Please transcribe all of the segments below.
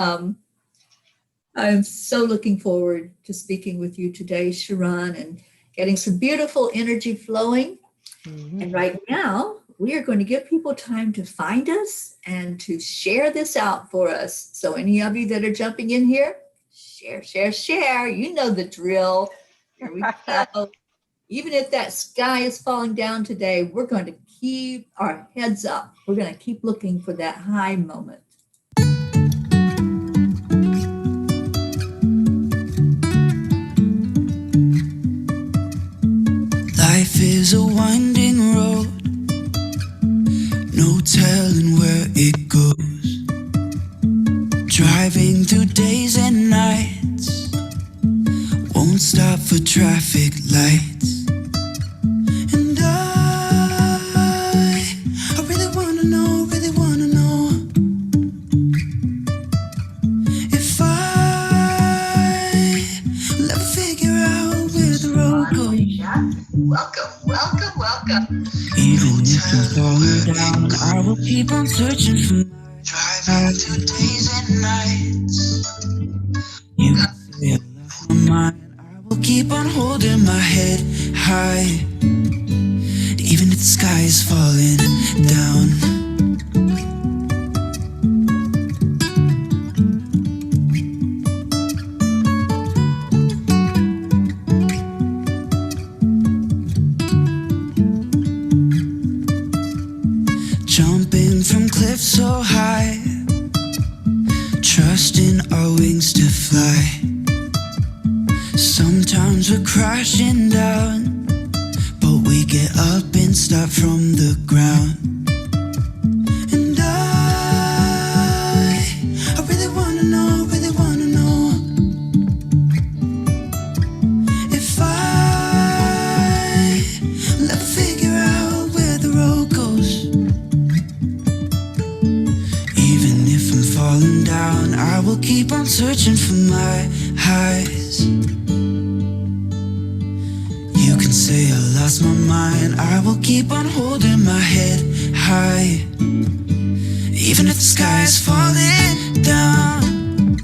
Um, I'm so looking forward to speaking with you today, ShaRon, and getting some beautiful energy flowing. And right now, we are going to give people time to find us and to share this out for us. So, any of you that are jumping in here, share, share, share. You know the drill. Here we go. Even if that sky is falling down today, we're going to keep our heads up. We're going to keep looking for that high moment. Life is a winding road, no telling where it goes. Driving through days and nights, won't stop for traffic lights. And I really wanna know if I'll ever figure out where the road goes. Welcome. Even if I'm falling down, I will keep on searching for driving through days and nights. You can say I lost my mind, I will keep on holding my head high, even if the sky is falling down. Jumping from cliffs so high, trusting our wings to fly. Sometimes we're crashing down, but we get up and start from the ground. And I really wanna know if I'll ever figure out where the road goes. Even if I'm falling down, I will keep on searching for my highs. You can say I lost my mind, I will keep on holding my head high, even if the sky is falling down.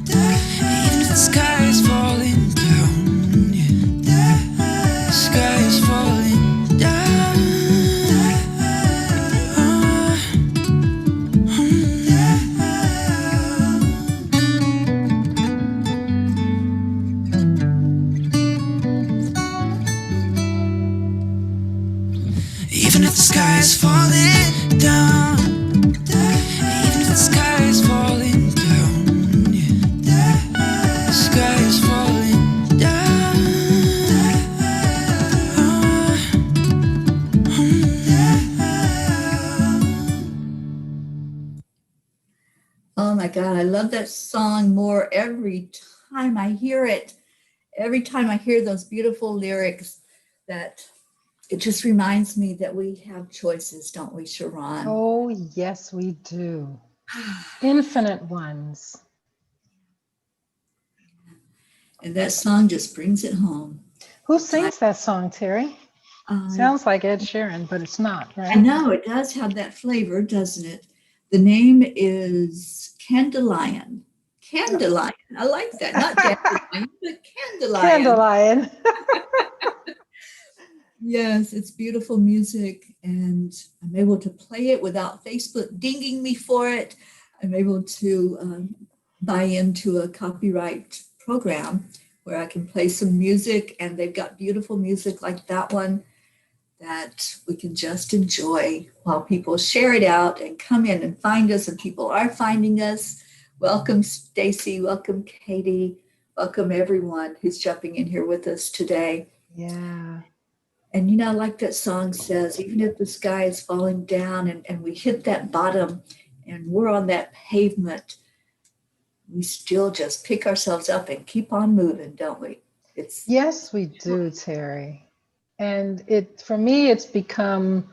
Even if the sky is falling down, yeah. The sky is falling down. Even if the sky is falling down, even if the sky is falling down, yeah. The sky is falling down. Oh my God, I love that song more every time I hear it. Every time I hear those beautiful lyrics, that it just reminds me that we have choices, don't we, ShaRon? Oh, yes, we do. Infinite ones. And that song just brings it home. Who sings that song, Teri? Sounds like Ed Sheeran, but it's not, right? I know, it does have that flavor, doesn't it? The name is Candelion. Candelion. I like that. Not Dandelion, but Candelion. Candelion. Yes, it's beautiful music, and I'm able to play it without Facebook dinging me for it. I'm able to buy into a copyright program where I can play some music, and they've got beautiful music like that one that we can just enjoy while people share it out and come in and find us, and people are finding us. Welcome, Stacy. Welcome, Katie. Welcome, everyone who's jumping in here with us today. Yeah. And, you know, like that song says, even if the sky is falling down and we hit that bottom and we're on that pavement, we still just pick ourselves up and keep on moving, don't we? Yes, we do, Teri. And for me, it's become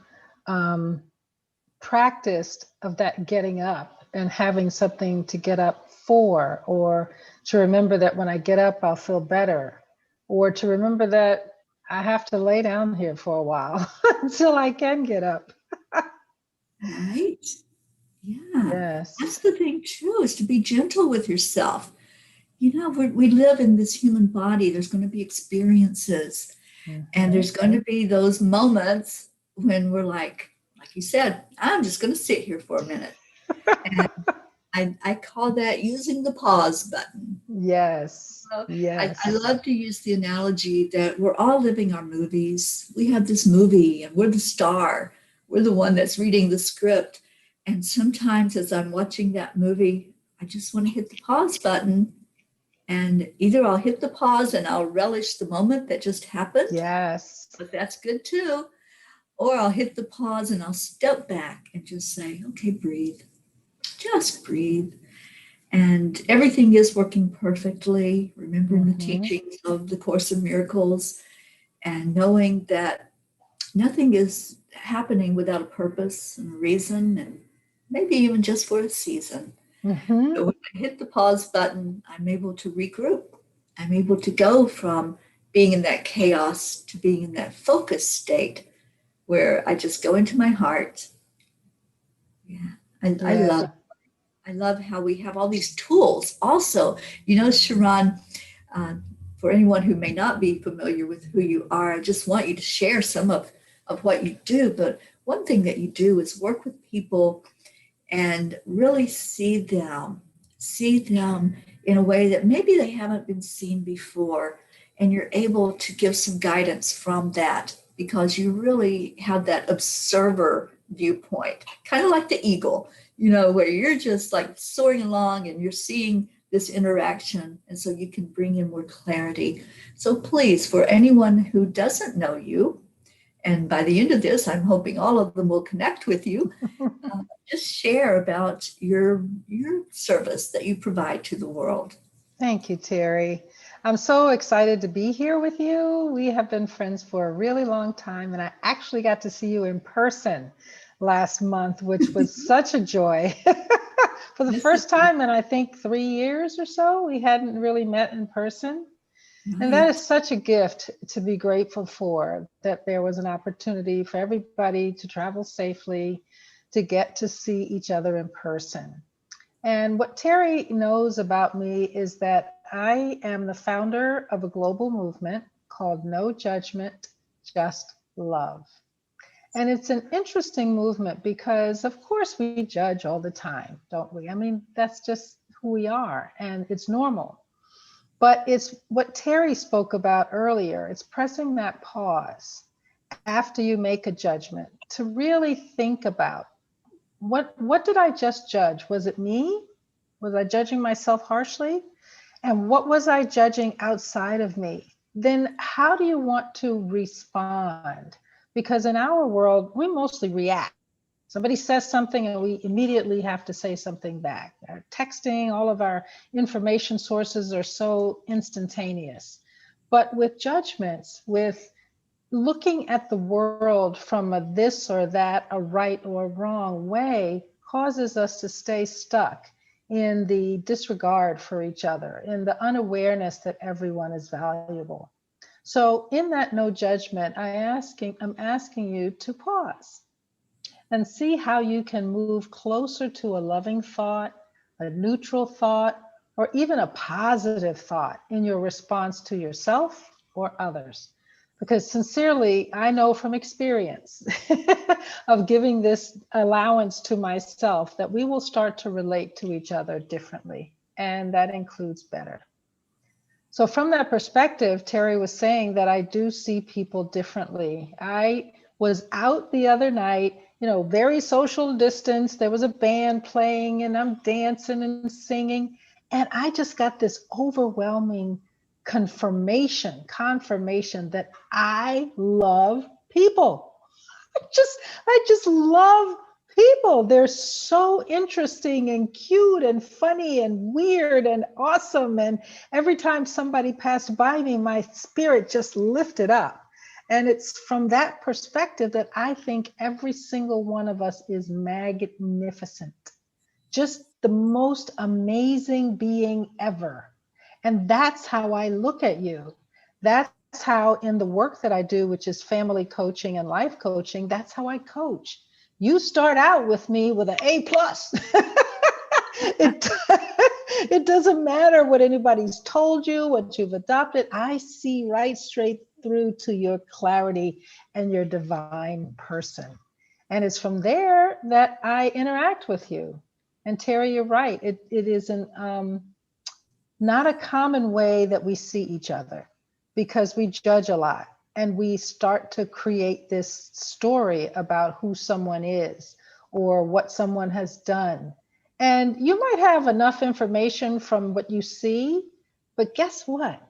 practiced of that getting up and having something to get up for, or to remember that when I get up, I'll feel better, or to remember that I have to lay down here for a while until I can get up. Right. Yeah, Yes. that's the thing too, is to be gentle with yourself. We live in this human body. There's going to be experiences, and Mhm. there's going to be those moments when we're like you said, I'm just going to sit here for a minute. And I call that using the pause button. Yes. Well, I Yes. love to use the analogy that we're all living our movies. We have this movie and we're the star. We're the one that's reading the script. And sometimes as I'm watching that movie, I just want to hit the pause button. And either I'll hit the pause and I'll relish the moment that just happened, Yes. but that's good too. Or I'll hit the pause and I'll step back and just say, okay, breathe, just breathe. And everything is working perfectly, remembering the Mhm. teachings of the Course in Miracles and knowing that nothing is happening without a purpose and a reason, and maybe even just for a season. Mhm. So when I hit the pause button, I'm able to regroup. I'm able to go from being in that chaos to being in that focused state where I just go into my heart. Yeah, I love Yeah. I love how we have all these tools. Also, ShaRon, uh, for anyone who may not be familiar with who you are, I just want you to share some of what you do. But one thing that you do is work with people and really see them in a way that maybe they haven't been seen before. And you're able to give some guidance from that because you really have that observer viewpoint, kind of like the eagle, where you're just like soaring along and you're seeing this interaction. And so you can bring in more clarity. So please, for anyone who doesn't know you, and by the end of this, I'm hoping all of them will connect with you. Just share about your service that you provide to the world. Thank you, Terry. I'm so excited to be here with you. We have been friends for a really long time, and I actually got to see you in person last month, which was such a joy. For the Yes, it first time in I think 3 years or so, we hadn't really met in person. is And that is right. such a gift to be grateful for, that there was an opportunity for everybody to travel safely, to get to see each other in person. And what Terry knows about me is that I am the founder of a global movement called No Judgment, Just Love. And it's an interesting movement because, of course, we judge all the time, don't we? I mean, that's just who we are, and it's normal. But it's what Terry spoke about earlier. It's pressing that pause after you make a judgment to really think about what did I just judge? Was it me? Was I judging myself harshly? And what was I judging outside of me? Then how do you want to respond? Because in our world, we mostly react. Somebody says something and we immediately have to say something back. Our texting, all of our information sources are so instantaneous. But with judgments, with looking at the world from a this or that, a right or wrong way, causes us to stay stuck in the disregard for each other, in the unawareness that everyone is valuable. So in that no judgment, I'm asking you to pause and see how you can move closer to a loving thought, a neutral thought, or even a positive thought in your response to yourself or others. Because sincerely, I know from experience of giving this allowance to myself that we will start to relate to each other differently. And that includes better. So, from that perspective, Terry was saying that I do see people differently. I was out the other night, very social distance. There was a band playing and I'm dancing and singing. And I just got this overwhelming confirmation that I love people. I just love people. They're so interesting and cute and funny and weird and awesome. And every time somebody passed by me, my spirit just lifted up. And it's from that perspective that I think every single one of us is magnificent, just the most amazing being ever. And that's how I look at you. That's how, in the work that I do, which is family coaching and life coaching, that's how I coach. You start out with me with an A+. it, it doesn't matter what anybody's told you, what you've adopted. I see right straight through to your clarity and your divine person. And it's from there that I interact with you. And Teri, you're right. It is not a common way that we see each other, because we judge a lot and we start to create this story about who someone is or what someone has done. And you might have enough information from what you see, but guess what?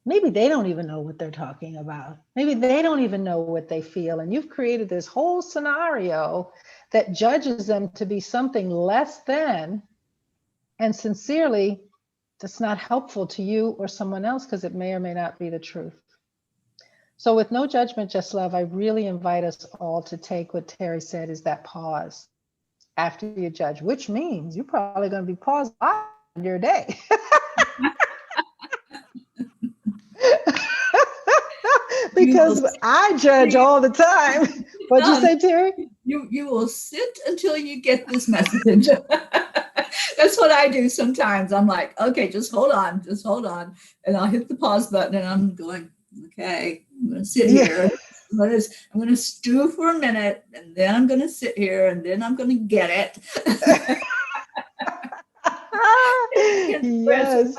Maybe they don't even know what they're talking about. Maybe they don't even know what they feel. And you've created this whole scenario that judges them to be something less than, and sincerely, that's not helpful to you or someone else, because it may or may not be the truth. So with no judgment, just love, I really invite us all to take what Teri said, is that pause after you judge, which means you're probably going to be paused on your day. Because I judge all the time. What'd you say, Teri? You will sit until you get this message. That's what I do sometimes. I'm like, okay, just hold on. And I'll hit the pause button and I'm going, okay, I'm going to sit here. I'm going to stew for a minute, and then I'm going to sit here, and then I'm going to get it. Yes.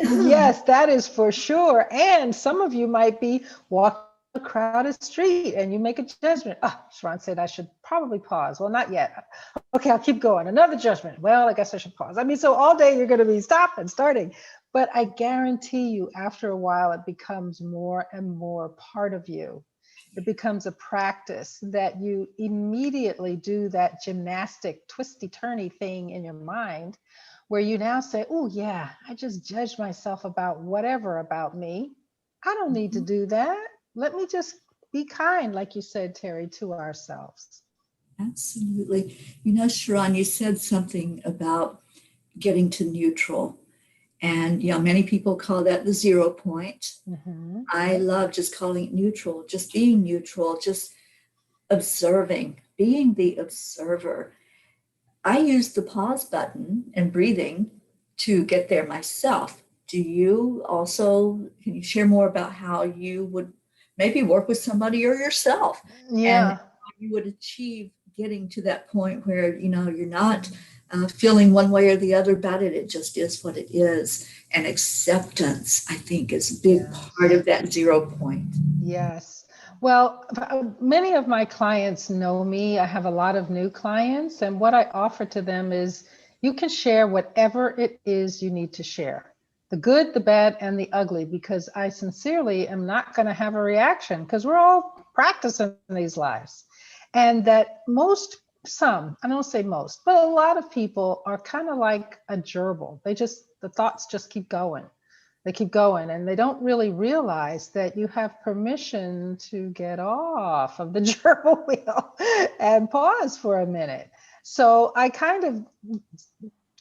Yes, that is for sure. And some of you might be walking a crowded street and you make a judgment. Oh, ShaRon said I should probably pause. Well, not yet. Okay, I'll keep going. Another judgment. Well, I guess I should pause. I mean, so all day you're going to be stopping and starting. But I guarantee you, after a while, it becomes more and more part of you. It becomes a practice that you immediately do that gymnastic twisty-turny thing in your mind, where you now say, oh yeah, I just judged myself about whatever about me. I don't need to do that. Let me just be kind, like you said, Teri, to ourselves. Absolutely. You know, ShaRon, you said something about getting to neutral. And, you know, many people call that the 0 point. Mm-hmm. I love just calling it neutral, just being neutral, just observing, being the observer. I use the pause button and breathing to get there myself. Do you also, can you share more about how you would maybe work with somebody or yourself? Yeah. And how you would achieve getting to that point where, you know, you're not feeling one way or the other about it. It just is what it is. And acceptance, I think, is a big part of that 0 point. Yes. Well, many of my clients know me. I have a lot of new clients, and what I offer to them is you can share whatever it is you need to share, the good, the bad, and the ugly, because I sincerely am not going to have a reaction, because we're all practicing these lives. And that I don't say most, but a lot of people are kind of like a gerbil. The thoughts just keep going. They keep going, and they don't really realize that you have permission to get off of the gerbil wheel and pause for a minute. So I kind of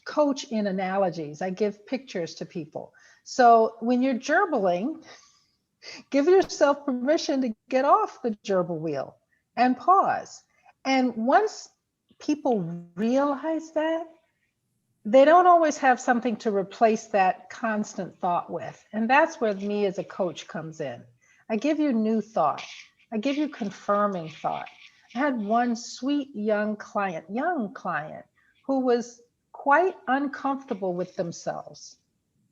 coach in analogies. I give pictures to people. So when you're gerbiling, give yourself permission to get off the gerbil wheel and pause. And once people realize that, they don't always have something to replace that constant thought with. And that's where me as a coach comes in. I give you new thought. I give you confirming thought. I had one sweet young client who was quite uncomfortable with themselves,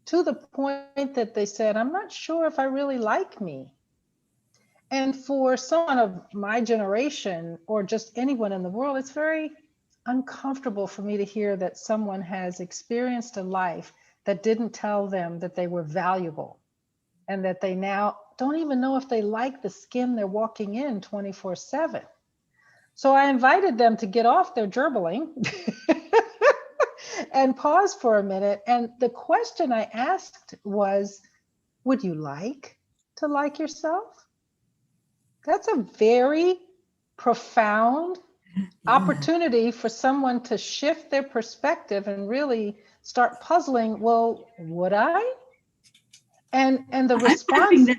to the point that they said, I'm not sure if I really like me. And for someone of my generation, or just anyone in the world, it's very uncomfortable for me to hear that someone has experienced a life that didn't tell them that they were valuable, and that they now don't even know if they like the skin they're walking in 24/7. So I invited them to get off their gerbiling and pause for a minute. And the question I asked was, would you like to like yourself? That's a very profound opportunity for someone to shift their perspective and really start puzzling. Well, would I? And the response.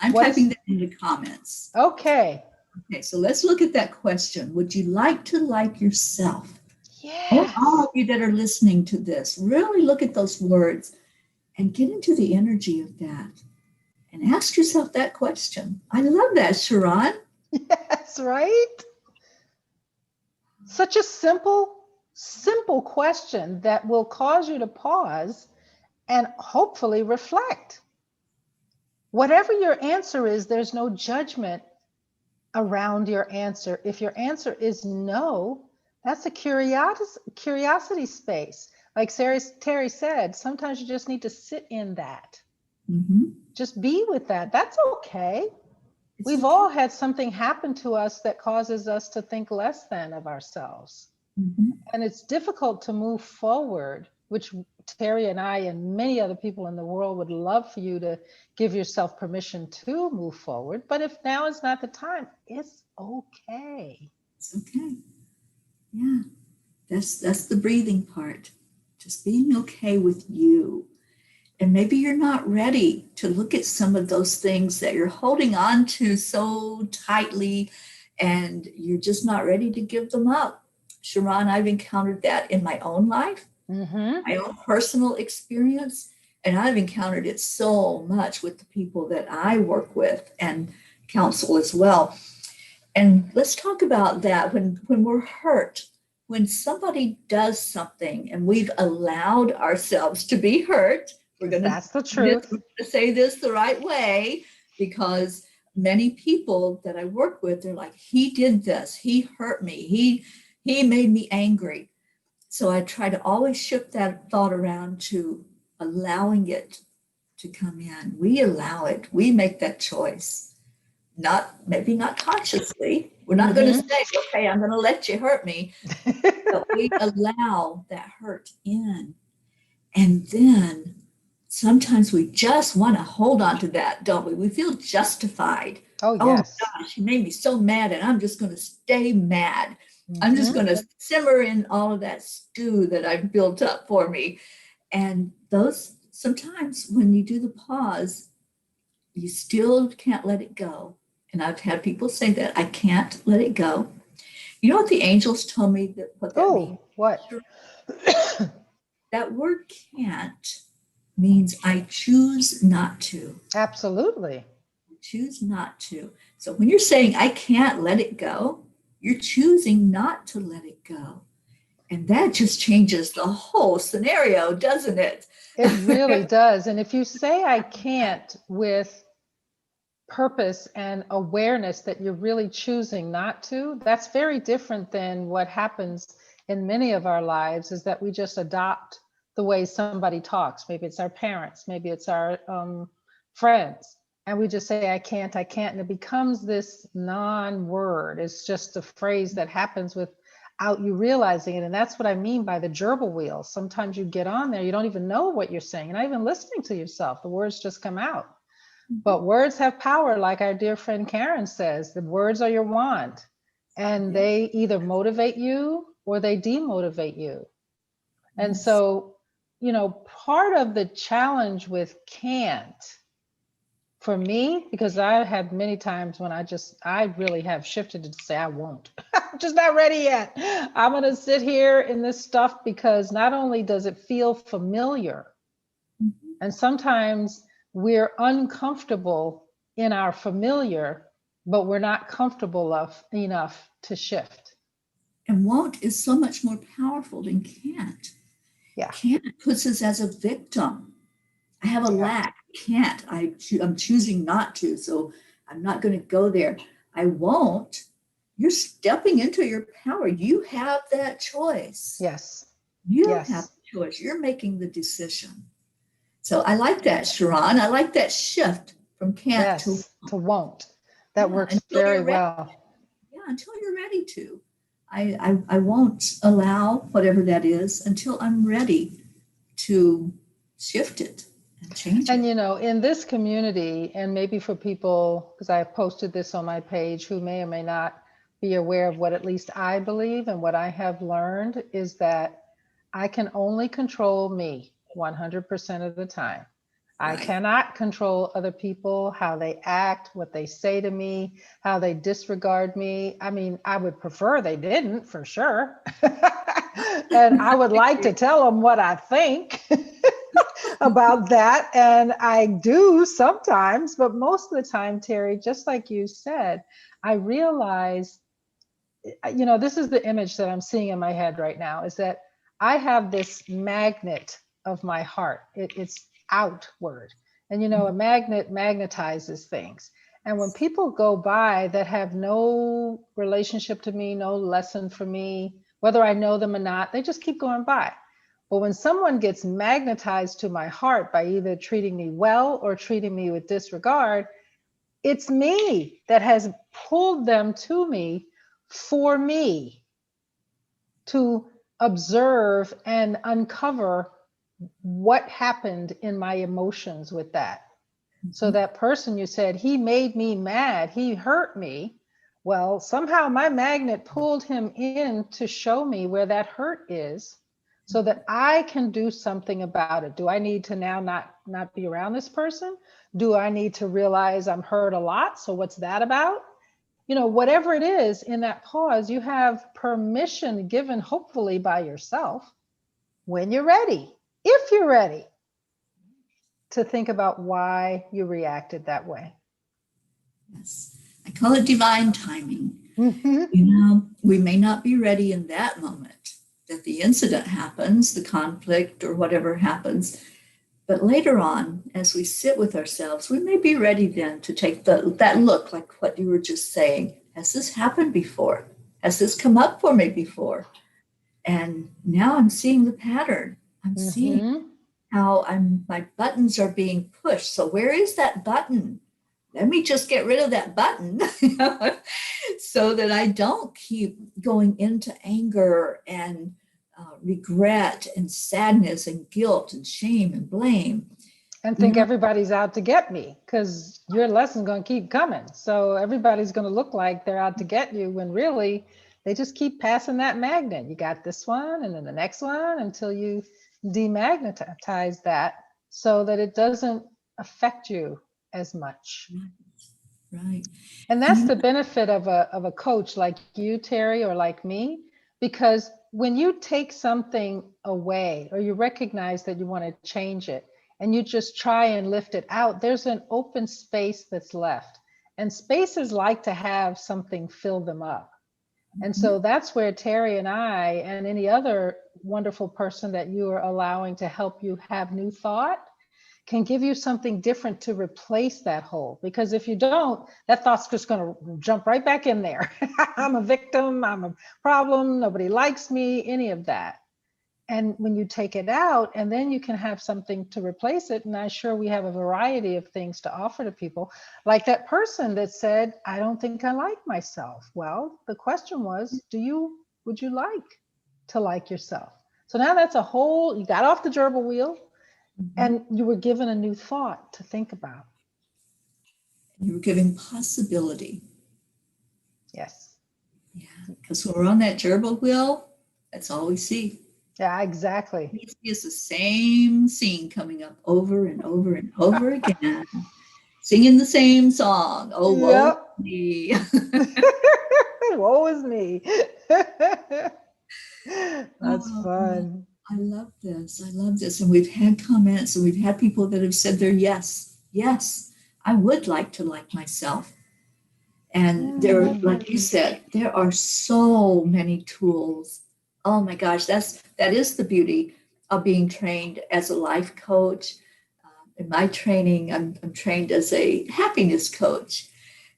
I'm typing that in the comments. Okay. Okay, so let's look at that question. Would you like to like yourself? Yes. All of you that are listening to this, really look at those words and get into the energy of that and ask yourself that question. I love that, ShaRon. Yes, right? Such a simple question that will cause you to pause and hopefully reflect. Whatever your answer is, there's no judgment around your answer. If your answer is no, that's a curiosity space. Like Teri said, sometimes you just need to sit in that. Mm-hmm. Just be with that. That's okay. We've okay. all had something happen to us that causes us to think less than of ourselves. Mm-hmm. And it's difficult to move forward, which Teri and I and many other people in the world would love for you to give yourself permission to move forward. But if now is not the time, it's okay. It's okay. Yeah, that's the breathing part. Just being okay with you. And maybe you're not ready to look at some of those things that you're holding on to so tightly and you're just not ready to give them up. ShaRon, I've encountered that in my own life, my own personal experience, and I've encountered it so much with the people that I work with and counsel as well. And let's talk about that when we're hurt, when somebody does something and we've allowed ourselves to be hurt. That's the truth. We're gonna say this the right way, because many people that I work with, they're like, he did this, he hurt me, he made me angry. So I try to always shift that thought around to allowing it to come in. We allow it, we make that choice. Maybe not consciously. We're not going to say, okay, I'm going to let you hurt me. But we allow that hurt in. And then sometimes we just want to hold on to that, don't we? We feel justified. Oh, yes. Oh gosh, he made me so mad and I'm just going to stay mad. I'm just going to simmer in all of that stew that I've built up for me. And those, sometimes when you do the pause, you still can't let it go. And I've had people say that, I can't let it go. You know what the angels told me what that means? What? That word can't means I choose not to. Absolutely. I choose not to. So when you're saying I can't let it go, you're choosing not to let it go. And that just changes the whole scenario, doesn't it? It really does. And if you say I can't with purpose and awareness that you're really choosing not to, that's very different than what happens in many of our lives, is that we just adopt the way somebody talks. Maybe it's our parents, maybe it's our friends, and we just say I can't, and it becomes this non-word. It's just a phrase that happens without you realizing it. And that's what I mean by the gerbil wheel. Sometimes you get on there, you don't even know what you're saying, you're not even listening to yourself, the words just come out. But words have power, like our dear friend Karen says. The words are your wand, and they either motivate you or they demotivate you. And so, part of the challenge with can't, for me, because I had many times when I really have shifted to say I won't. I'm just not ready yet. I'm going to sit here in this stuff because not only does it feel familiar, and sometimes we're uncomfortable in our familiar, but we're not comfortable enough to shift. And won't is so much more powerful than can't. Yeah. Can't puts us as a victim. I have a lack. Can't. I'm choosing not to, so I'm not going to go there. I won't. You're stepping into your power. You have that choice. Yes. You have the choice. You're making the decision. So I like that, ShaRon. I like that shift from can't to won't. That works very well. Yeah, until you're ready to. I won't allow whatever that is until I'm ready to shift it and change it. And in this community, and maybe for people, because I posted this on my page, who may or may not be aware of what at least I believe and what I have learned, is that I can only control me 100% of the time. I Right. cannot control other people, how they act, what they say to me, how they disregard me. I mean, I would prefer they didn't, for sure. And I would like to tell them what I think about that. And I do sometimes, but most of the time, Teri, just like you said, I realize, this is the image that I'm seeing in my head right now, is that I have this magnet of my heart. It's outward. And, a magnet magnetizes things. And when people go by that have no relationship to me, no lesson for me, whether I know them or not, they just keep going by. But when someone gets magnetized to my heart by either treating me well or treating me with disregard, it's me that has pulled them to me for me to observe and uncover what happened in my emotions with that. So that person, you said, he made me mad, he hurt me. Well, somehow my magnet pulled him in to show me where that hurt is so that I can do something about it. Do I need to now not be around this person? Do I need to realize I'm hurt a lot? So what's that about? Whatever it is, in that pause, you have permission given, hopefully by yourself, when you're ready, if you're ready, to think about why you reacted that way. Yes. I call it divine timing. We may not be ready in that moment that the incident happens, the conflict or whatever happens. But later on, as we sit with ourselves, we may be ready then to take that look, like what you were just saying. Has this happened before? Has this come up for me before? And now I'm seeing the pattern. I'm seeing how my buttons are being pushed. So where is that button? Let me just get rid of that button so that I don't keep going into anger and regret and sadness and guilt and shame and blame. And think everybody's out to get me, because your lesson's going to keep coming. So everybody's going to look like they're out to get you when really they just keep passing that magnet. You got this one and then the next one until you demagnetize that so that it doesn't affect you as much. Right. And that's the benefit of a coach like you, Teri, or like me, because when you take something away or you recognize that you want to change it and you just try and lift it out, there's an open space that's left. And spaces like to have something fill them up. And so that's where Teri and I and any other wonderful person that you are allowing to help you have new thought can give you something different to replace that hole. Because if you don't, that thought's just going to jump right back in there. I'm a victim, I'm a problem, nobody likes me, any of that. And when you take it out, and then you can have something to replace it. And I'm sure we have a variety of things to offer to people. Like that person that said, I don't think I like myself. Well, the question was, would you like to like yourself? So now that's you got off the gerbil wheel and you were given a new thought to think about. You were given possibility. Yes. Yeah, because when we're on that gerbil wheel, that's all we see. Yeah, exactly. It's the same scene coming up over and over and over again, singing the same song. Oh, woe is me. Woe is me. That's fun. I love this. I love this. And we've had comments and we've had people that have said their yes, I would like to like myself. And there, like you said, there are so many tools. Oh my gosh, that is the beauty of being trained as a life coach. In my training, I'm trained as a happiness coach.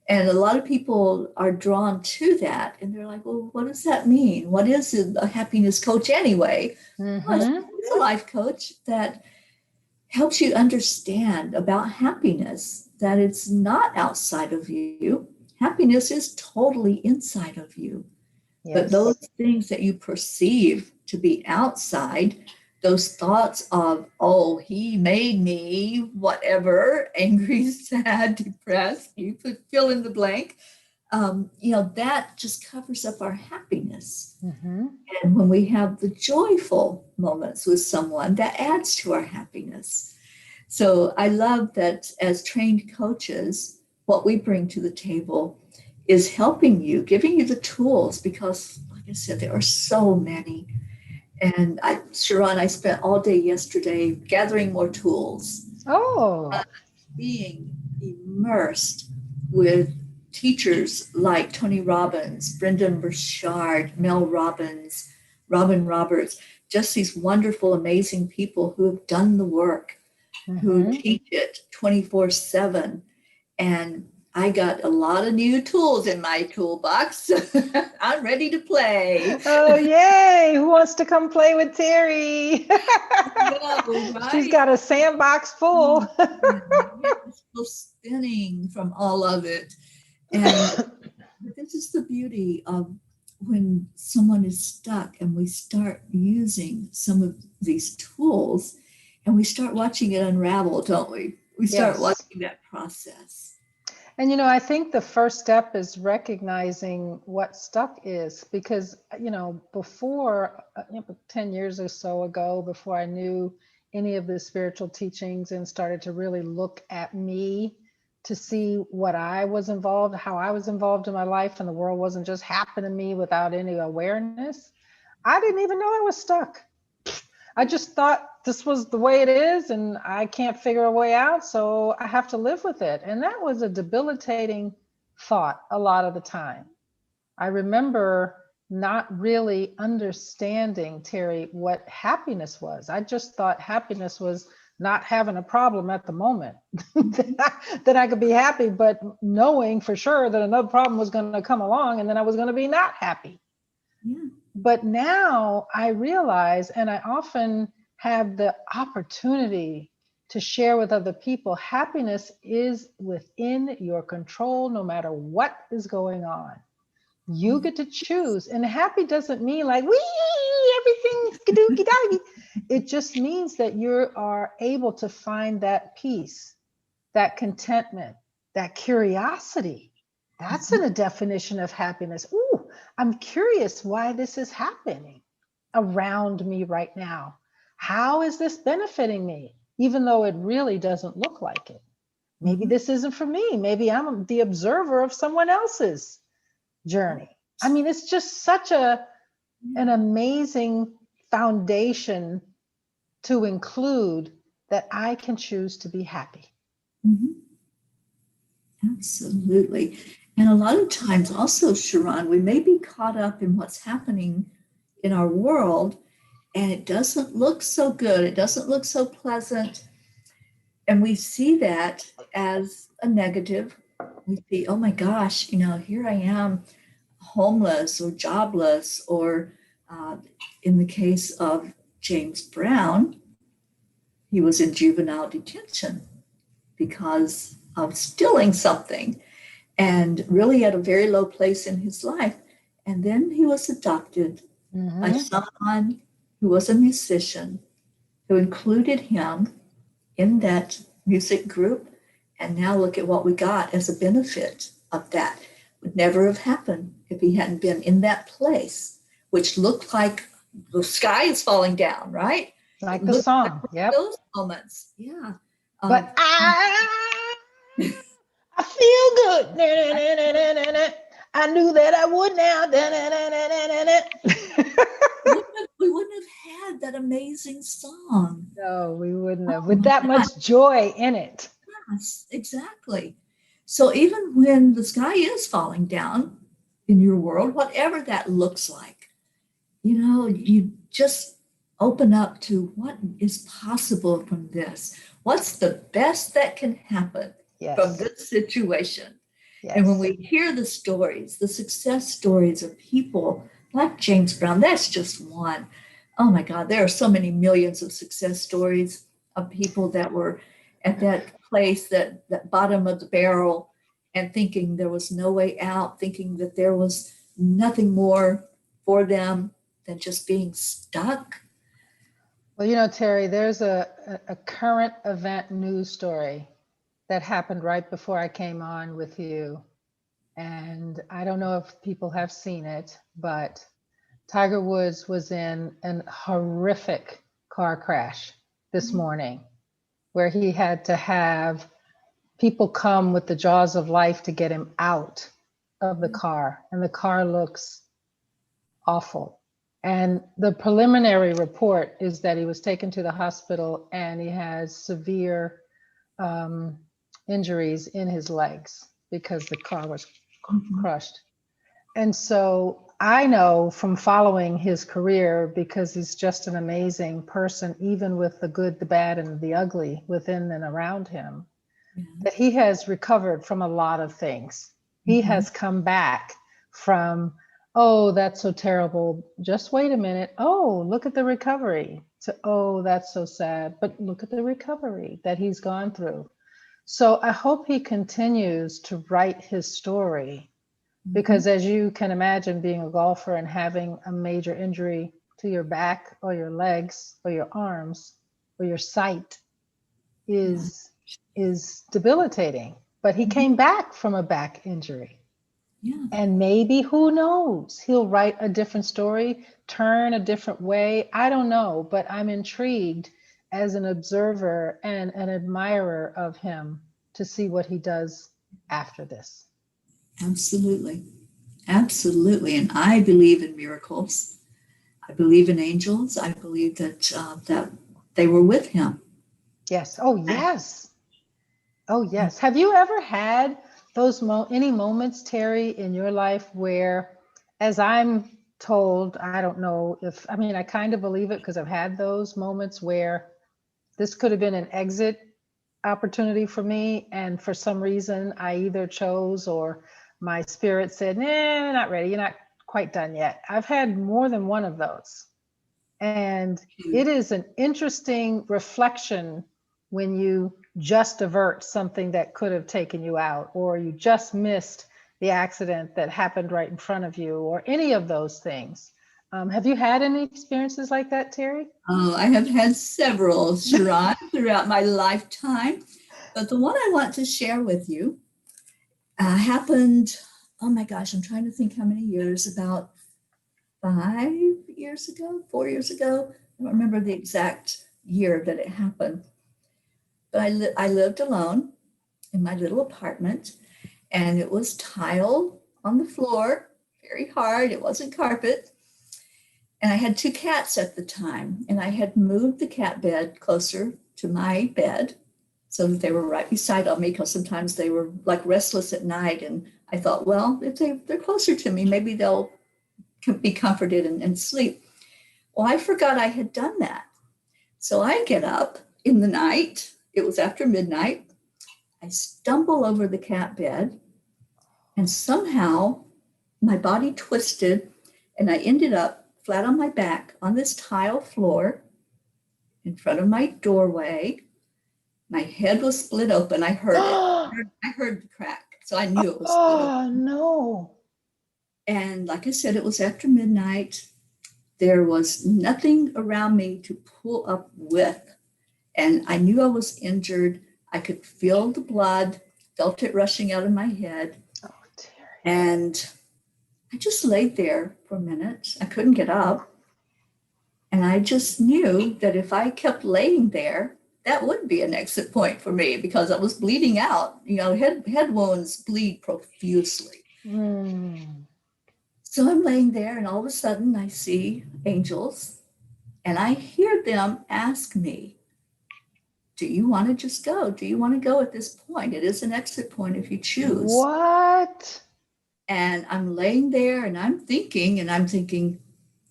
And a lot of people are drawn to that. And they're like, well, what does that mean? What is a happiness coach anyway? Well, it's a life coach that helps you understand about happiness, that it's not outside of you. Happiness is totally inside of you. Yes. But those things that you perceive to be outside, those thoughts of, oh, he made me whatever, angry, sad, depressed, you could fill in the blank, that just covers up our happiness. And when we have the joyful moments with someone, that adds to our happiness. So I love that as trained coaches, what we bring to the table is helping you, giving you the tools, because like I said, there are so many. And ShaRon, I spent all day yesterday gathering more tools, Oh, being immersed with teachers like Tony Robbins, Brendan Burchard, Mel Robbins, Robin Roberts, just these wonderful, amazing people who have done the work, who mhm. teach it 24/7. And I got a lot of new tools in my toolbox. I'm ready to play. Oh, yay. Who wants to come play with Teri? No, She's right? got a sandbox full. It's still spinning from all of it. And but this is the beauty of when someone is stuck and we start using some of these tools and we start watching it unravel, don't we? We start Yes. watching that process. And, I think the first step is recognizing what stuck is because, before 10 years or so ago, before I knew any of the spiritual teachings and started to really look at me to see what I was involved, how I was involved in my life, and the world wasn't just happening to me without any awareness, I didn't even know I was stuck. I just thought this was the way it is and I can't figure a way out, so I have to live with it. And that was a debilitating thought a lot of the time. I remember not really understanding, Teri, what happiness was. I just thought happiness was not having a problem at the moment, that I could be happy, but knowing for sure that another problem was going to come along and then I was going to be not happy. Yeah. But now I realize, and I often have the opportunity to share with other people, happiness is within your control no matter what is going on. You get to choose. And happy doesn't mean like, wee, everything's gadookie doggy. It just means that you are able to find that peace, that contentment, that curiosity. That's in a definition of happiness. Ooh, I'm curious why this is happening around me right now. How is this benefiting me? Even though it really doesn't look like it. Maybe this isn't for me. Maybe I'm the observer of someone else's journey. I mean, it's just such an amazing foundation to include that I can choose to be happy. Mhm. Absolutely. And a lot of times also, ShaRon, we may be caught up in what's happening in our world and it doesn't look so good. It doesn't look so pleasant. And we see that as a negative. We see, oh my gosh, here I am homeless or jobless, or in the case of James Brown, he was in juvenile detention because of stealing something and really at a very low place in his life. And then he was adopted by someone who was a musician who included him in that music group. And now look at what we got as a benefit of that. Would never have happened if he hadn't been in that place, which looked like the sky is falling down, right? Like It the looked like song. Yep. those moments. Yeah. But I feel good. I knew that I would now. We wouldn't have had that amazing song. No, we wouldn't have. Oh With my that God. much joy in it. Yes, exactly. So even when the sky is falling down in your world, whatever that looks like, you just open up to what is possible from this. What's the best that can happen from Yes. this situation? Yes. And when we hear the stories, the success stories of people like James Brown, that's just one. Oh my God, there are so many millions of success stories of people that were at that place, that bottom of the barrel, and thinking there was no way out, thinking that there was nothing more for them than just being stuck. Well, Teri, there's a current event news story that happened right before I came on with you. And I don't know if people have seen it, but Tiger Woods was in an horrific car crash this morning. where he had to have people come with the jaws of life to get him out of the car. And the car looks awful. And the preliminary report is that he was taken to the hospital and he has severe injuries in his legs because the car was crushed. And so I know from following his career, because he's just an amazing person, even with the good, the bad, and the ugly within and around him, that he has recovered from a lot of things. He has come back from, oh, that's so terrible. Just wait a minute. Oh, look at the recovery. To, oh, that's so sad. But look at the recovery that he's gone through. So I hope he continues to write his story, because as you can imagine, being a golfer and having a major injury to your back or your legs or your arms or your sight is debilitating. But he came back from a back injury. Yeah. And maybe, who knows, he'll write a different story, turn a different way. I don't know, but I'm intrigued as an observer and an admirer of him to see what he does after this. Absolutely. Absolutely. And I believe in miracles. I believe in angels. I believe that that they were with him. Yes. Oh, yes. Oh, yes. Have you ever had those any moments, Teri, in your life where, as I'm told, I don't know if, I mean, I kind of believe it because I've had those moments where this could have been an exit opportunity for me. And for some reason, I either chose or my spirit said, nah, not ready. You're not quite done yet. I've had more than one of those. And it is an interesting reflection when you just avert something that could have taken you out, or you just missed the accident that happened right in front of you, or any of those things. Have you had any experiences like that, Teri? Oh, I have had several, ShaRon, throughout my lifetime. But the one I want to share with you happened, oh my gosh, I'm trying to think how many years, about 5 years ago, 4 years ago. I don't remember the exact year that it happened. But I lived alone in my little apartment, and it was tile on the floor, very hard. It wasn't carpet. And I had 2 cats at the time, and I had moved the cat bed closer to my bed so that they were right beside of me, because sometimes they were like restless at night. And I thought, well, if they're closer to me, maybe they'll be comforted and sleep. Well, I forgot I had done that. So I get up in the night. It was after midnight. I stumble over the cat bed, and somehow my body twisted, and I ended up flat on my back on this tile floor in front of my doorway. My head was split open. I heard it. I heard the crack. So I knew it was split open. Oh, no. And like I said, it was after midnight. There was nothing around me to pull up with. And I knew I was injured. I could feel the blood, felt it rushing out of my head. Oh, Teri. And I just laid there for a minute. I couldn't get up. And I just knew that if I kept laying there, that would be an exit point for me, because I was bleeding out. You know, head wounds bleed profusely. So I'm laying there, and all of a sudden I see angels, and I hear them ask me, do you want to just go? Do you want to go at this point? It is an exit point if you choose. What? And I'm laying there, and I'm thinking,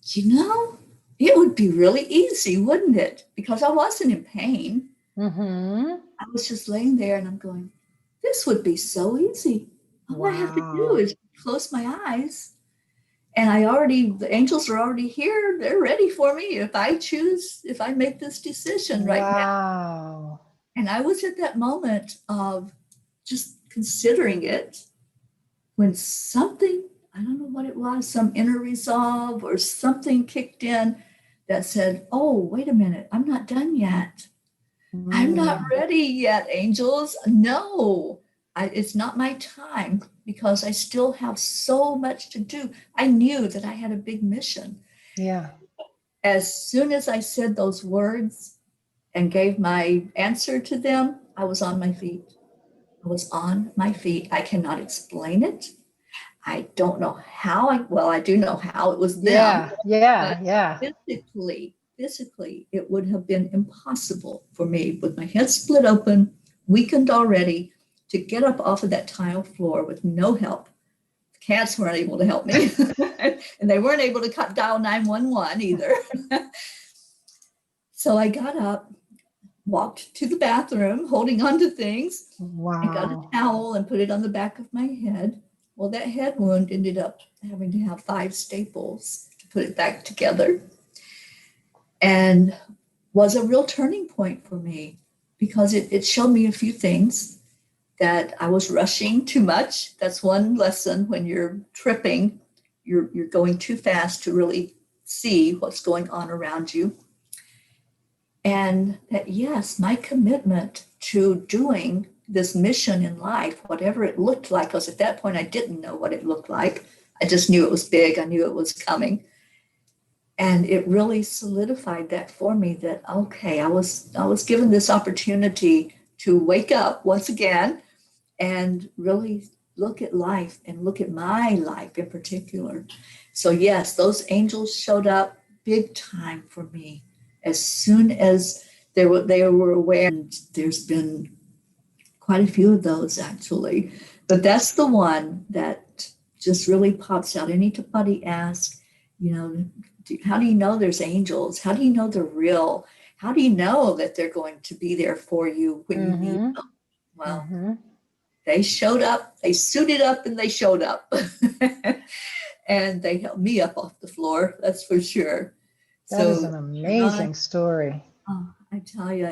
you know, it would be really easy, wouldn't it? Because I wasn't in pain. I was just laying there, and I'm going, this would be so easy. All I have to do is close my eyes. And the angels are already here. They're ready for me if I make this decision right now. And I was at that moment of just considering it, when something, I don't know what it was, some inner resolve or something kicked in that said, oh, wait a minute, I'm not done yet. I'm not ready yet, angels. No, it's not my time, because I still have so much to do. I knew that I had a big mission. Yeah. As soon as I said those words, and gave my answer to them, I was on my feet. I was on my feet. I cannot explain it. I don't know how. I do know how. It was them. But Yeah. physically, it would have been impossible for me with my head split open, weakened already, to get up off of that tile floor with no help. The cats weren't able to help me, and they weren't able to dial 911 either. So I got up, walked to the bathroom, holding on to things, and got a Wow. towel and put it on the back of my head. Well, that head wound ended up having to have 5 staples to put it back together, and was a real turning point for me because it showed me a few things. That I was rushing too much. That's one lesson. When you're tripping, you're going too fast to really see what's going on around you. And that, yes, my commitment to doing this mission in life, whatever it looked like, because at that point I didn't know what it looked like. I just knew it was big. I knew it was coming. And it really solidified that for me that, okay, I was given this opportunity to wake up once again and really look at life and look at my life in particular. So yes, those angels showed up big time for me as soon as they were aware. And there's been quite a few of those actually, but that's the one that just really pops out. Anybody asks, how do you know there's angels? How do you know they're real? How do you know that they're going to be there for you when you need them? Well, they showed up, they suited up, and they showed up. And they helped me up off the floor, that's for sure. That is an amazing story. I tell you,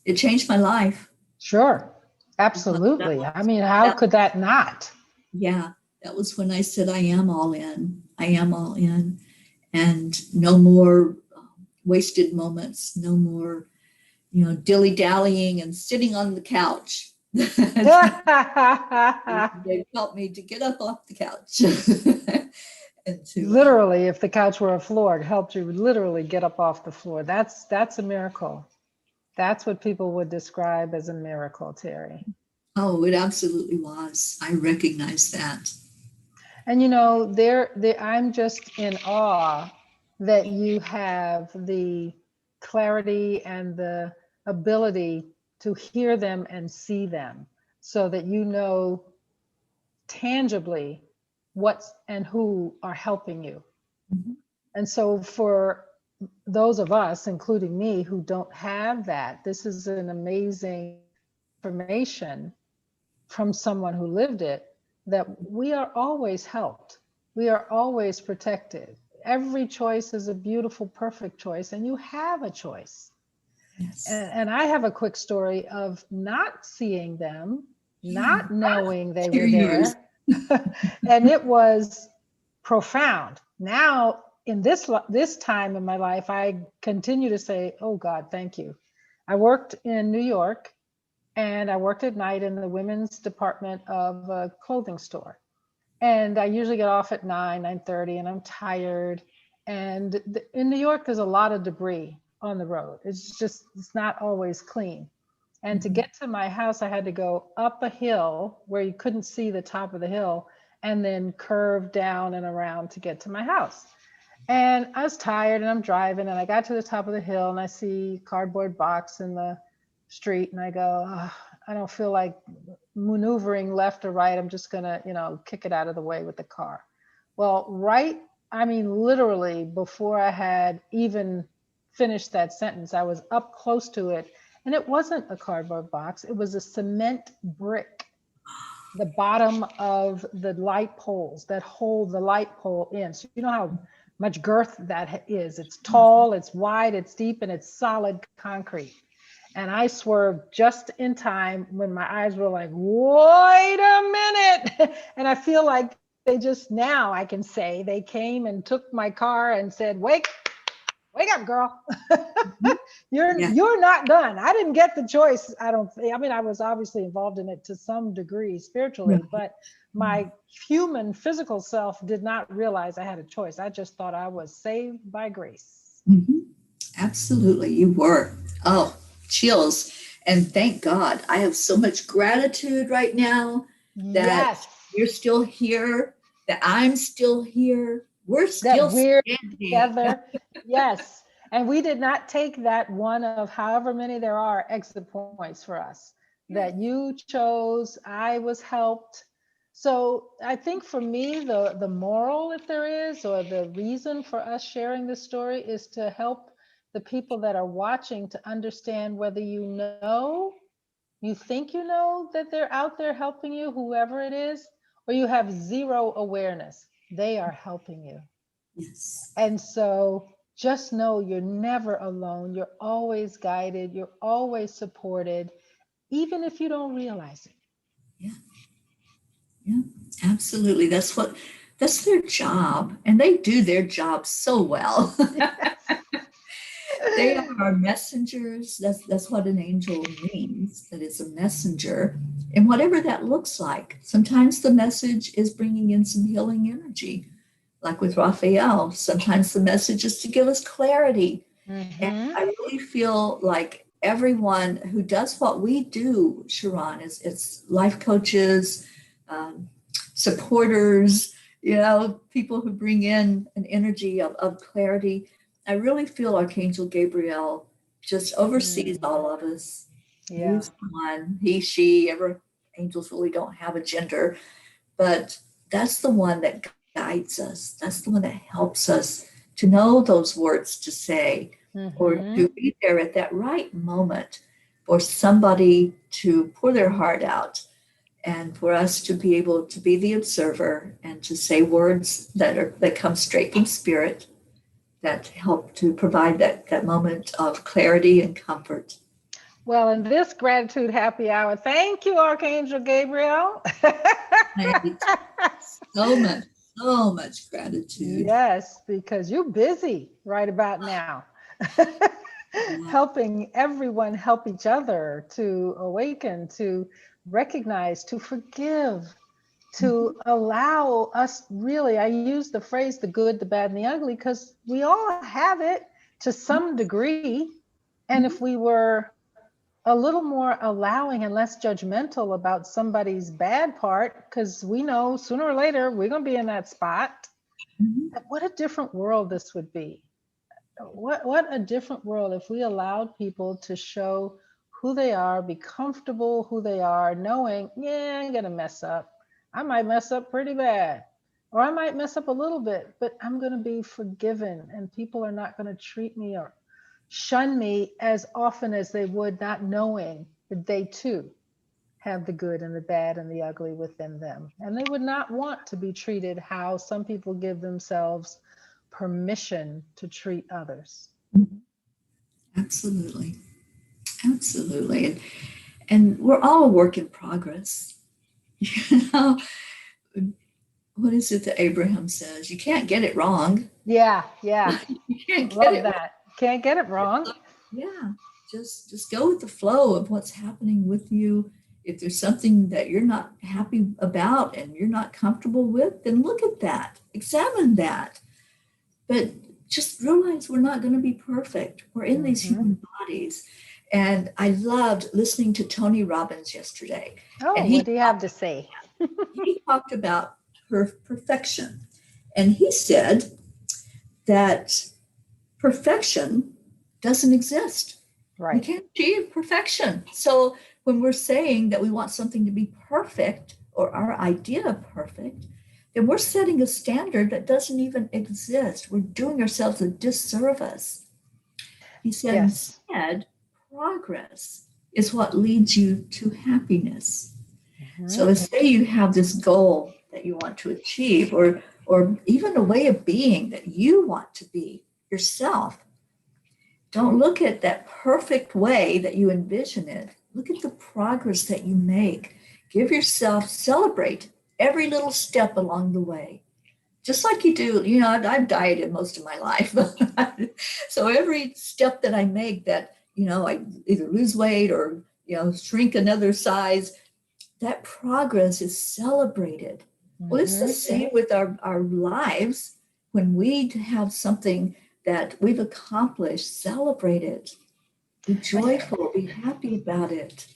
it changed my life. Sure, absolutely. I mean, how could that not? Yeah, that was when I said, I am all in. I am all in. And no more wasted moments, no more, dilly-dallying and sitting on the couch. They helped me to get up off the couch. And to literally, if the couch were a floor, it helped you literally get up off the floor. That's a miracle. That's what people would describe as a miracle, Teri. Oh, it absolutely was. I recognize that. And I'm just in awe that you have the clarity and the ability to hear them and see them, so that you know tangibly what's and who are helping you. Mm-hmm. And so for those of us, including me, who don't have that, this is an amazing information from someone who lived it, that we are always helped. We are always protected. Every choice is a beautiful, perfect choice, and you have a choice. Yes. And I have a quick story of not seeing them, not knowing they were there. And it was profound. Now, in this time in my life, I continue to say, oh God, thank you. I worked in New York, and I worked at night in the women's department of a clothing store. And I usually get off at 9:30, and I'm tired. And in New York, there's a lot of debris on the road. It's not always clean. And to get to my house, I had to go up a hill where you couldn't see the top of the hill, and then curve down and around to get to my house. And I was tired, and I'm driving, and I got to the top of the hill, and I see a cardboard box in the street, and I go, oh, I don't feel like maneuvering left or right. I'm just gonna, kick it out of the way with the car. Well, literally before I had even finished that sentence, I was up close to it, and it wasn't a cardboard box. It was a cement brick, the bottom of the light poles that hold the light pole in. So you know how much girth that is. It's tall, it's wide, it's deep, and it's solid concrete. And I swerved just in time when my eyes were like, wait a minute. And I feel like now I can say they came and took my car and said, wake up, girl. You're not done. I didn't get the choice. I was obviously involved in it to some degree spiritually, but my human physical self did not realize I had a choice. I just thought I was saved by grace. Mm-hmm. Absolutely, you were. Oh, chills. And thank God, I have so much gratitude right now that Yes, you're still here, that I'm still here. We're that still we're standing. together. Yes. And we did not take that one of however many there are exit points for us that you chose. I was helped. So I think for me, the moral, if there is, or the reason for us sharing this story is to help the people that are watching to understand whether you think you know that they're out there helping you, whoever it is, or you have zero awareness. They are helping you. Yes. And so just know you're never alone. You're always guided. You're always supported, even if you don't realize it. Yeah. Yeah. Absolutely. That's their job. And they do their job so well. They are our messengers. That's what an angel means, that it's a messenger. And whatever that looks like, sometimes the message is bringing in some healing energy, like with Raphael. Sometimes the message is to give us clarity. And Mm-hmm. I really feel like everyone who does what we do, ShaRon, is it's life coaches, um, supporters, people who bring in an energy of clarity. I really feel Archangel Gabriel just oversees all of us. Yeah. He's the one, he, she, ever angels really don't have a gender, but that's the one that guides us. That's the one that helps us to know those words to say or Mm-hmm. to be there at that right moment for somebody to pour their heart out and for us to be able to be the observer and to say words that come straight from spirit that help to provide that moment of clarity and comfort. Well, in this gratitude happy hour, thank you, Archangel Gabriel. Right. So much, so much gratitude. Yes, because you're busy right about now. Yeah. Helping everyone help each other to awaken, to recognize, to forgive, Mhm. to allow us really, I use the phrase the good, the bad, and the ugly because we all have it to some degree. And Mhm. if we were a little more allowing and less judgmental about somebody's bad part, because we know sooner or later we're going to be in that spot, Mhm. what a different world this would be. What a different world if we allowed people to show who they are, be comfortable who they are, knowing, yeah, I'm gonna mess up. I might mess up pretty bad, or I might mess up a little bit, but I'm gonna be forgiven, and people are not gonna treat me or shun me as often as they would, not knowing that they too have the good and the bad and the ugly within them. And they would not want to be treated how some people give themselves permission to treat others. Mhm. Absolutely. Absolutely. And we're all a work in progress. You know, what is it that Abraham says? You can't get it wrong. Yeah, yeah. You can't get Love it. that. Can't get it wrong. Yeah. Just go with the flow of what's happening with you. If there's something that you're not happy about and you're not comfortable with, then look at that. Examine that. But just realize we're not going to be perfect. We're in these Hmm. human bodies. And I loved listening to Tony Robbins yesterday. Oh, And what do you have to say? he talked about perfection. And he said that perfection doesn't exist. We Right. can't achieve perfection. So when we're saying that we want something to be perfect or our idea of perfect, then we're setting a standard that doesn't even exist. We're doing ourselves a disservice. He said Yes. instead, progress is what leads you to happiness. Hmm. So to say you have this goal that you want to achieve, or even a way of being that you want to be yourself, don't look at that perfect way that you envision it. Look at the progress that you make. Give yourself, celebrate every little step along the way. Just like you do, I've dieted most of my life. So every step that I make that, I either lose weight or, shrink another size, that progress is celebrated. Well, it's the Hmm. same with our lives. When we have something that we've accomplished, celebrate it. Be joyful, be happy about it.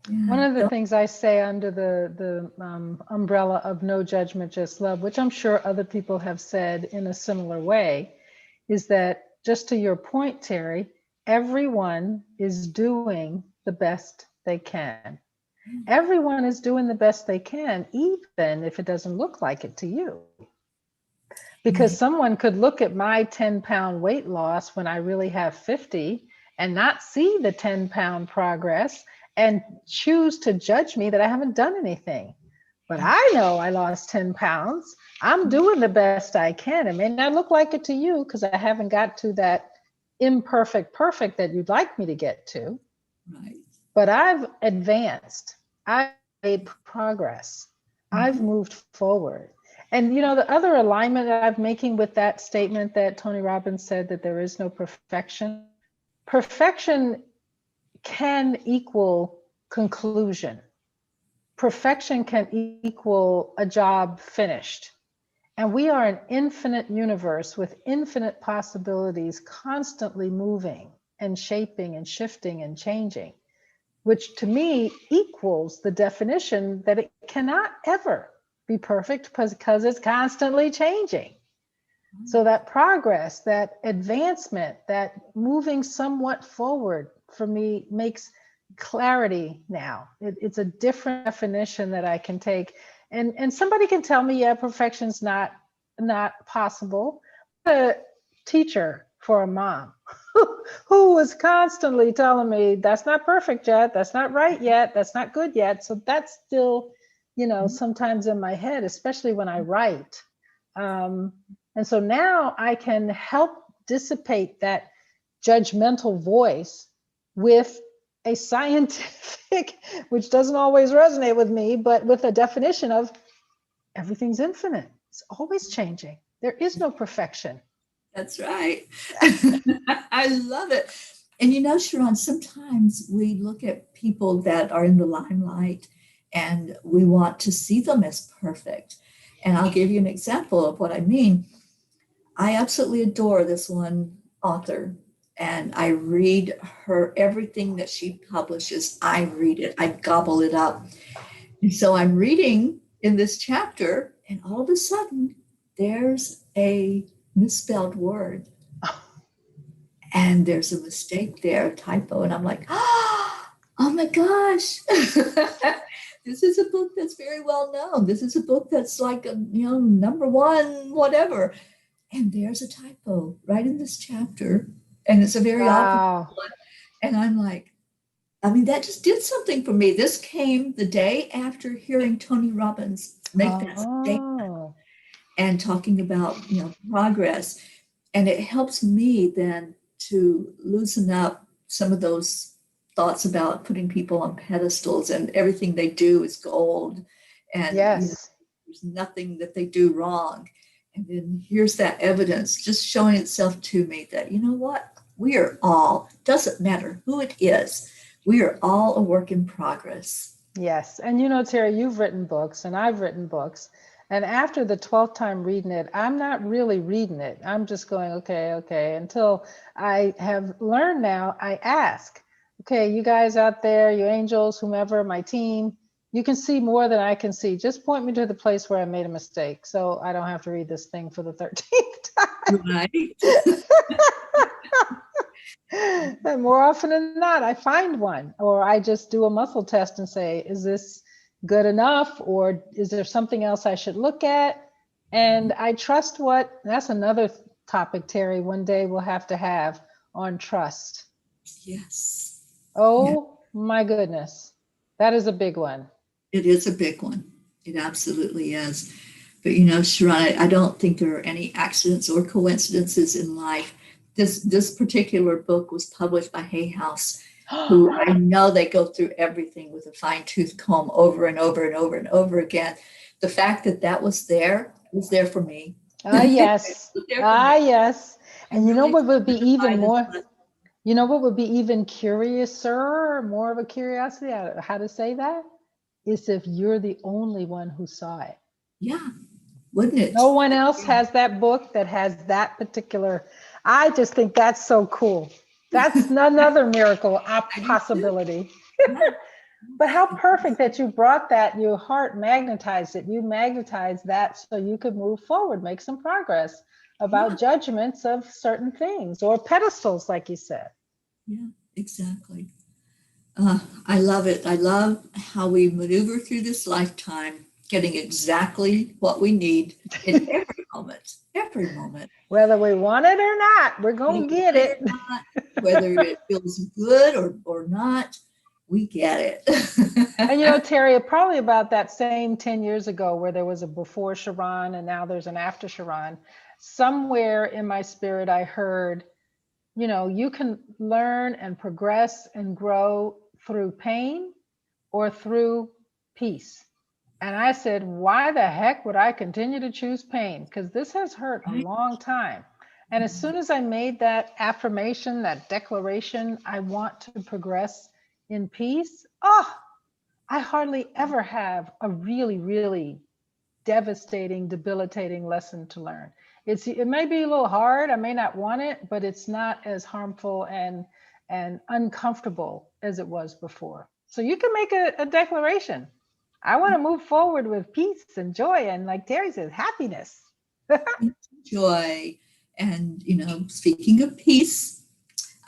Yeah, One of the things I say under the umbrella of no judgment, just love, which I'm sure other people have said in a similar way, is that just to your point, Teri, everyone is doing the best they can. Everyone is doing the best they can, even if it doesn't look like it to you. Because someone could look at my 10-pound weight loss when I really have 50 and not see the 10-pound progress and choose to judge me that I haven't done anything. But I know I lost 10 pounds. I'm doing the best I can. It may not look like it to you because I haven't got to that imperfect perfect that you'd like me to get to. Right. But I've advanced. I've made progress. I've moved forward. And you know, the other alignment that I'm making with that statement that Tony Robbins said, that there is no perfection. Perfection can equal conclusion. Perfection can equal a job finished. And we are an infinite universe with infinite possibilities, constantly moving and shaping and shifting and changing, which to me equals the definition that it cannot ever be perfect because it's constantly changing. So that progress, that advancement, that moving somewhat forward for me makes clarity now. It's a different definition that I can take. And somebody can tell me, yeah, perfection's not possible. A teacher for a mom who was constantly telling me, that's not perfect yet, that's not right yet, that's not good yet. So that's still, you know, sometimes in my head, especially when I write. And so now I can help dissipate that judgmental voice with a scientific, which doesn't always resonate with me, but with a definition of everything's infinite. It's always changing. There is no perfection. That's right. I love it. And you know, ShaRon, sometimes we look at people that are in the limelight and we want to see them as perfect. And I'll give you an example of what I mean. I absolutely adore this one author, and I read her, everything that she publishes. I read it, I gobble it up. And so I'm reading in this chapter, and all of a sudden, there's a misspelled word. And there's a mistake there, a typo. And I'm like, oh my gosh. This is a book that's very well known. This is a book that's like, number one, whatever. And there's a typo right in this chapter. And it's a very obvious one. And I'm like, I mean, that just did something for me. This came the day after hearing Tony Robbins make that statement and talking about, progress. And it helps me then to loosen up some of those thoughts about putting people on pedestals and everything they do is gold. And there's nothing that they do wrong. And then here's that evidence just showing itself to me that, you know what, we are all, doesn't matter who it is, we are all a work in progress. Yes. And you know, Teri, you've written books and I've written books. And after the 12th time reading it, I'm not really reading it. I'm just going, okay, until I have learned now, I ask, okay, you guys out there, you angels, whomever, my team, you can see more than I can see. Just point me to the place where I made a mistake so I don't have to read this thing for the 13th time. Right. And more often than not, I find one, or I just do a muscle test and say, is this good enough? Or is there something else I should look at? And I trust that's another topic, Teri, one day we'll have to have on trust. Yes. Oh, my goodness. That is a big one. It is a big one. It absolutely is. But, ShaRon, I don't think there are any accidents or coincidences in life. This particular book was published by Hay House, who I know they go through everything with a fine-tooth comb over and over and over and over again. The fact that was there for me. Yes. Yes. And you know what would be even more, what would be even curiouser, more of a curiosity, how to say that, is if you're the only one who saw it. Yeah. Wouldn't it? No one else has that book that has that particular I just think that's so cool. That's another miracle possibility. Yeah. But how perfect that you brought that, your heart magnetized it. You magnetized that so you could move forward, make some progress about judgments of certain things or pedestals, like you said. Yeah, exactly. I love it. I love how we maneuver through this lifetime, getting exactly what we need in every moment, every moment. Whether we want it or not, we're going to get it. Not, whether it feels good or not, we get it. And Teri, probably about that same 10 years ago where there was a before ShaRon and now there's an after ShaRon, somewhere in my spirit I heard, you can learn and progress and grow through pain or through peace. And I said, why the heck would I continue to choose pain? Because this has hurt a long time. And as soon as I made that affirmation, that declaration, I want to progress in peace. I hardly ever have a really, really devastating, debilitating lesson to learn. It may be a little hard. I may not want it, but it's not as harmful and uncomfortable as it was before. So you can make a declaration. I want to move forward with peace and joy. And like Teri says, happiness. Joy. And, speaking of peace,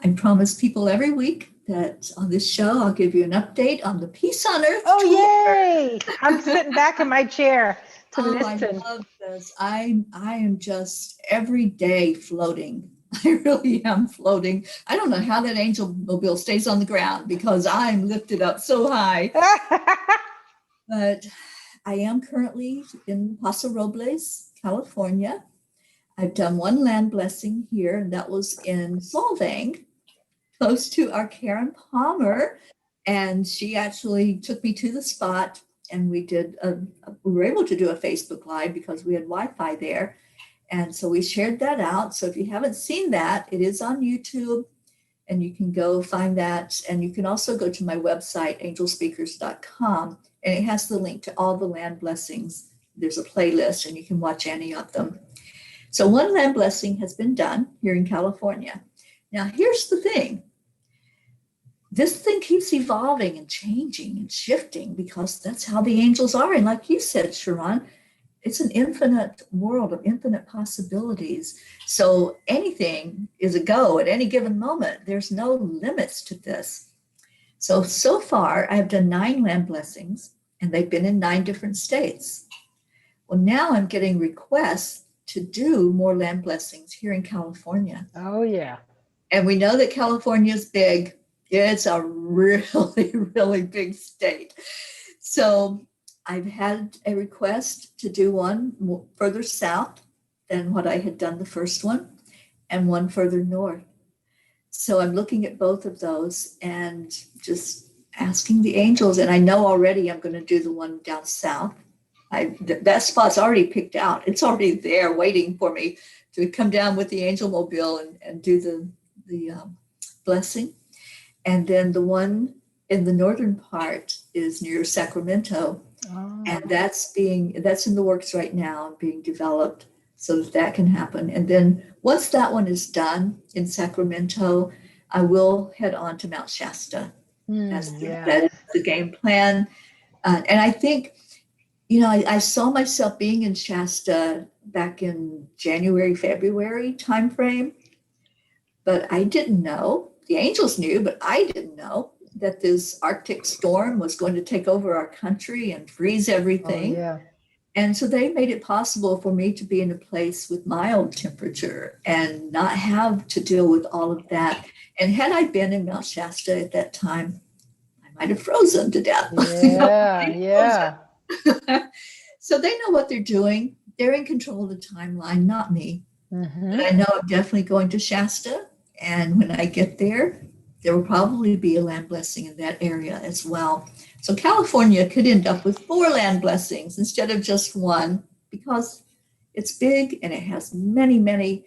I promise people every week that on this show, I'll give you an update on the Peace on Earth. Oh, yay. I'm sitting back in my chair to listen. I love this. I am just every day floating. I really am floating. I don't know how that angel mobile stays on the ground because I'm lifted up so high. But I am currently in Paso Robles, California. I've done one land blessing here, and that was in Solvang, close to our Karen Palmer. And she actually took me to the spot, and we were able to do a Facebook Live because we had Wi-Fi there. And so we shared that out. So if you haven't seen that, it is on YouTube, and you can go find that. And you can also go to my website, angelspeakers.com, and it has the link to all the land blessings. There's a playlist, and you can watch any of them. So one land blessing has been done here in California. Now, here's the thing. This thing keeps evolving and changing and shifting because that's how the angels are. And like you said, ShaRon, it's an infinite world of infinite possibilities. So anything is a go at any given moment. There's no limits to this. So far, I've done 9 land blessings, and they've been in 9 different states. Well, now I'm getting requests to do more land blessings here in California. Oh, yeah. And we know that California is big. It's a really, really big state. So I've had a request to do one further south than what I had done the first one, and one further north. So I'm looking at both of those and just asking the angels. And I know already I'm going to do the one down south. That spot's already picked out. It's already there waiting for me to come down with the angel mobile and do the blessing. And then the one in the northern part is near Sacramento. Oh. And that's in the works right now, being developed so that can happen. And then once that one is done in Sacramento, I will head on to Mount Shasta. That is the game plan. And I think, I saw myself being in Shasta back in January, February timeframe, but I didn't know. The angels knew, but I didn't know that this Arctic storm was going to take over our country and freeze everything. Oh, yeah. And so they made it possible for me to be in a place with mild temperature and not have to deal with all of that. And had I been in Mount Shasta at that time, I might have frozen to death. Yeah, yeah. So they know what they're doing. They're in control of the timeline, not me. Mm-hmm. But I know I'm definitely going to Shasta. And when I get there, there will probably be a land blessing in that area as well. So California could end up with 4 land blessings instead of just 1 because it's big and it has many, many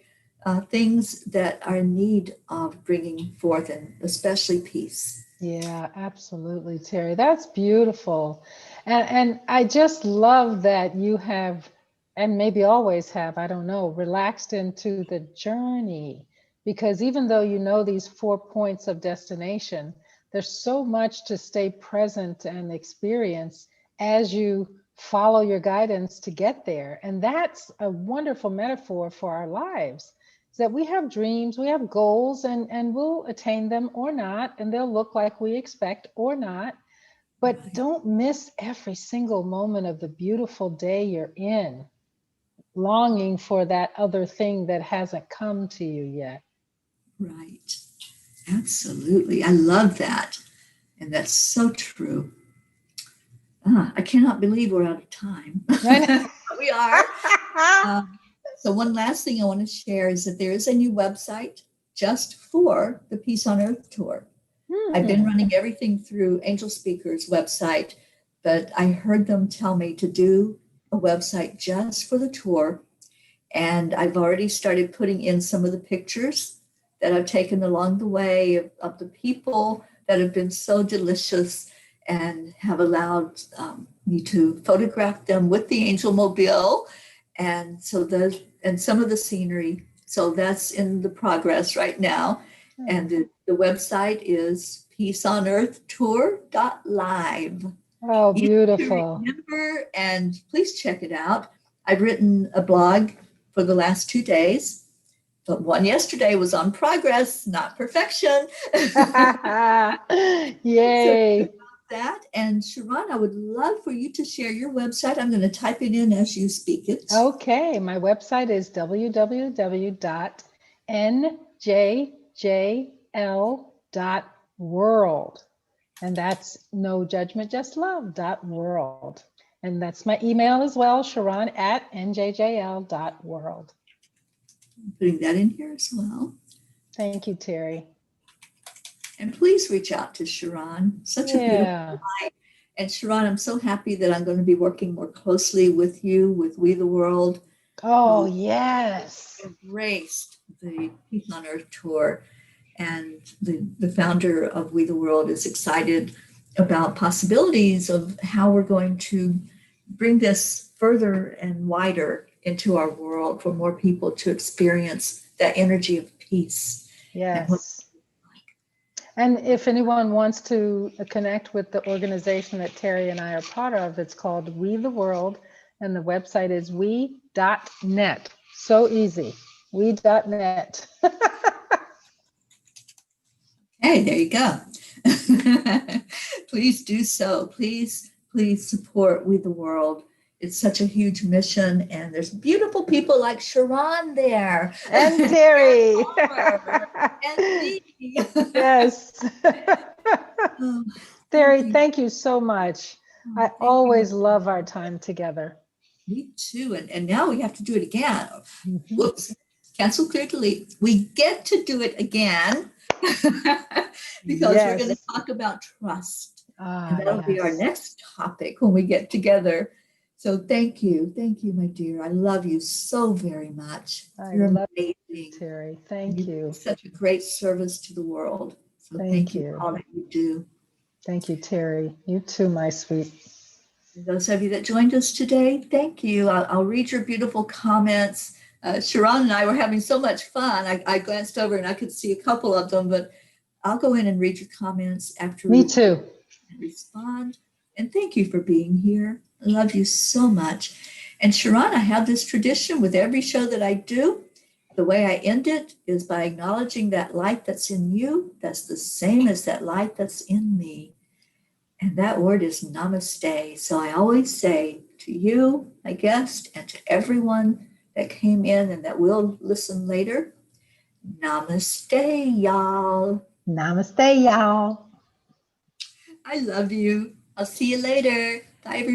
things that are in need of bringing forth, and especially peace. Yeah, absolutely, Teri. That's beautiful. And I just love that you have, and maybe always have, I don't know, relaxed into the journey Because even though you know these 4 points of destination, there's so much to stay present and experience as you follow your guidance to get there. And that's a wonderful metaphor for our lives, is that we have dreams, we have goals, and we'll attain them or not, and they'll look like we expect or not. But don't miss every single moment of the beautiful day you're in, longing for that other thing that hasn't come to you yet. Right. Absolutely. I love that. And that's so true. I cannot believe we're out of time. We are. So one last thing I want to share is that there is a new website just for the Peace on Earth tour. I've been running everything through Angel Speaker's website, but I heard them tell me to do a website just for the tour. And I've already started putting in some of the pictures that I've taken along the way of the people that have been so delicious and have allowed me to photograph them with the Angel Mobile. And so and some of the scenery. So that's in the progress right now. And the website is peaceonearthtour.live. Oh, beautiful. Remember, and please check it out. I've written a blog for the last 2 days, but one yesterday was on progress, not perfection. Yay. So that. And ShaRon, I would love for you to share your website. I'm going to type it in as you speak it. Okay, my website is www.njjl.world. And that's no judgment, just love.world. And that's my email as well, ShaRon@njjl.world. I'm putting that in here as well. Thank you, Teri. And please reach out to ShaRon. Such a beautiful life. And ShaRon, I'm so happy that I'm going to be working more closely with you, with We the World. Oh, yes. Embraced the Peace on Earth tour. And the founder of We the World is excited about possibilities of how we're going to bring this further and wider into our world for more people to experience that energy of peace. Yes. And if anyone wants to connect with the organization that Teri and I are part of, it's called We the World, and the website is we.net. So easy. We.net. Hey, there you go. Please do so. Please support We the World. It's such a huge mission, and there's beautiful people like ShaRon there. And Teri. And me. Yes. Teri, thank you so much. I always love our time together. Me too. And now we have to do it again. Whoops. Cancel, clear, delete. We get to do it again because we're going to talk about trust. And that'll be our next topic when we get together. So thank you, my dear. I love you so very much. You're amazing, Teri. Thank you. Such a great service to the world. So thank you for all that you do. Thank you, Teri. You too, my sweet. And those of you that joined us today, thank you. I'll read your beautiful comments. ShaRon and I were having so much fun. I glanced over and I could see a couple of them, but I'll go in and read your comments after. Me too. And respond. And thank you for being here. I love you so much. And ShaRon, I have this tradition with every show that I do. The way I end it is by acknowledging that light that's in you, that's the same as that light that's in me. And that word is namaste. So I always say to you, my guest, and to everyone that came in and that will listen later, namaste, y'all. Namaste, y'all. I love you. I'll see you later. Bye, everybody.